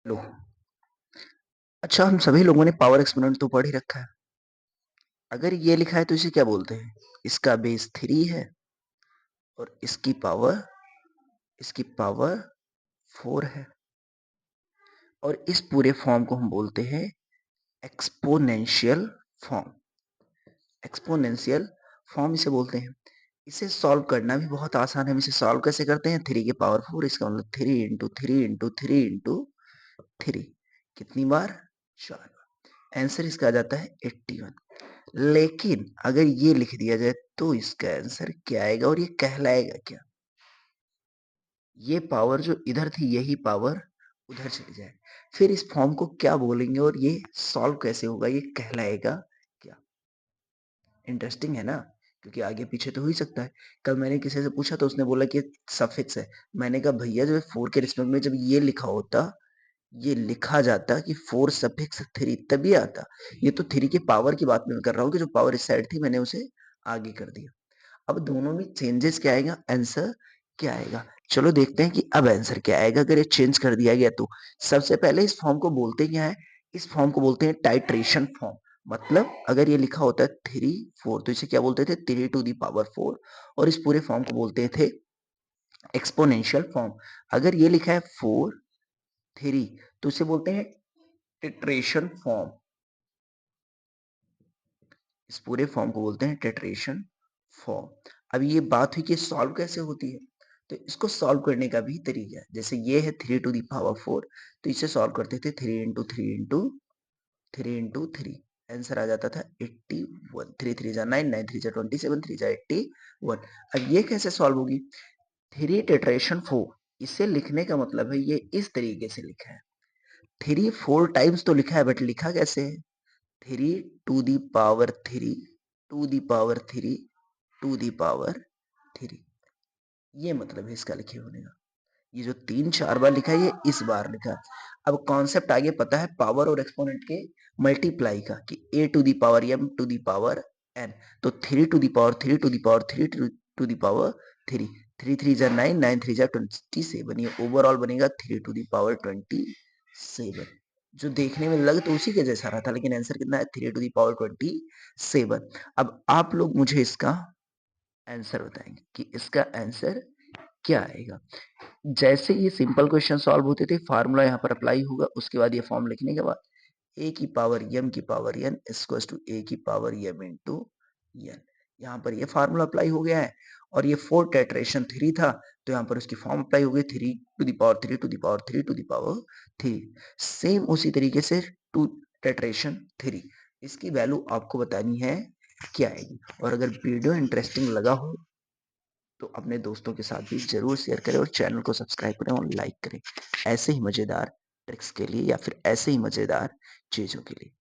लो। अच्छा, हम सभी लोगों ने पावर एक्सपोनेंट तो पढ़ ही रखा है। अगर ये लिखा है तो इसे क्या बोलते हैं? इसका बेस 3 है और इसकी पावर 4 है और इस पूरे फॉर्म को हम बोलते हैं एक्सपोनेंशियल फॉर्म। एक्सपोनेंशियल फॉर्म इसे बोलते हैं। इसे सॉल्व करना भी बहुत आसान है। हम इसे सॉल्व कैसे करते हैं? 3 की पावर 4, इसका मतलब 3 इंटू 3 इंटू 3 इंटू 3। कितनी बार? 4 बार। आंसर इसका आ जाता है 81। लेकिन अगर ये लिख दिया जाए तो इसका आंसर क्या आएगा और ये कहलाएगा क्या? ये पावर जो इधर थी यही पावर उधर चली जाए, फिर इस फॉर्म को क्या बोलेंगे और ये सॉल्व कैसे होगा, ये कहलाएगा क्या? इंटरेस्टिंग है ना? क्योंकि आगे पीछे तो हो ही सकता है। कल मैंने किसी से पूछा तो उसने बोला कि सफिक्स है। मैंने कहा भैया जब 4 के रिस्पेक्ट में जब ये लिखा होता, ये लिखा जाता कि 4 सफिक्स 3 तभी आता। ये तो 3 की पावर की बात मैं कर रहा हूँ कि जो पावर इस साइड थी मैंने उसे आगे कर दिया। अब दोनों में चेंजेस क्या आएगा? आंसर क्या आएगा? चलो देखते हैं कि अब आंसर क्या आएगा अगर ये चेंज कर दिया गया तो। सबसे पहले इस फॉर्म को बोलते क्या है? इस फॉर्म को बोलते हैं टाइट्रेशन फॉर्म। मतलब अगर ये लिखा होता है 3 4 तो इसे क्या बोलते थे? 3 टू दी पावर 4। और इस पूरे फॉर्म को बोलते थे एक्सपोनेंशियल फॉर्म। अगर ये लिखा है 4 3 तो इसे बोलते हैं टिट्रेशन फॉर्म। इस पूरे फॉर्म को बोलते हैं टिट्रेशन फॉर्म। अब ये बात हुई कि सॉल्व कैसे होती है, तो इसको सॉल्व करने का भी तरीका है। जैसे ये है 3 टू दी पावर 4, तो इसे सॉल्व करते थे 3 इंटू 3 इंटू 3 इंटू 3। आंसर आ जाता था 81। 3 3 जा 9, 9 3 जा 27, 3 जा 81। अब ये कैसे सॉल्व होगी? 3 टिट्रेशन 4, इसे लिखने का मतलब है ये इस तरीके से लिखा है। 3 4 टाइम्स तो लिखा है बट लिखा कैसे है? 3 to the power 3 to the power 3 to the power 3। ये मतलब है इसका लिखे होने का। ये जो 3 4 बार लिखा है ये इस बार लिखा है। अब कॉन्सेप्ट आगे पता है पावर और एक्सपोनेंट के मल्टीप्लाई का कि a to the power m to the power n। तो 3 to the power 3 to the power 3 to the power 3। 3 3 जा 9, 9 3 जा 27। ये ओवरऑल बनेगा 3 टू दी पावर 27। जो देखने में लग तो उसी के जैसा रहा था लेकिन आंसर कितना है? 3 टू दी पावर 27। अब आप लोग मुझे इसका आंसर बताएंगे कि इसका आंसर क्या आएगा। जैसे ये सिंपल क्वेश्चन सॉल्व होते थे फार्मूला यहाँ पर अप्लाई होगा, उसके बाद ये फॉर्म लिखने के बाद a की पावर m की power n equals to a की पावर m इंटू n। यहाँ पर ये फार्मूला अप्लाई हो गया है और ये 4 टेट्रेशन 3 था तो यहाँ पर उसकी फॉर्म अप्लाई हो गई 3 to the power 3 to the power 3 to the power 3। Same उसी तरीके से 2 टेट्रेशन 3, इसकी वैल्यू आपको बतानी है क्या आएगी। और अगर वीडियो इंटरेस्टिंग लगा हो तो अपने दोस्तों के साथ भी जरूर शेयर करें और चैनल को सब्सक्राइब करें और लाइक करें ऐसे ही मजेदार ट्रिक्स के लिए या फिर ऐसे ही मजेदार चीजों के लिए।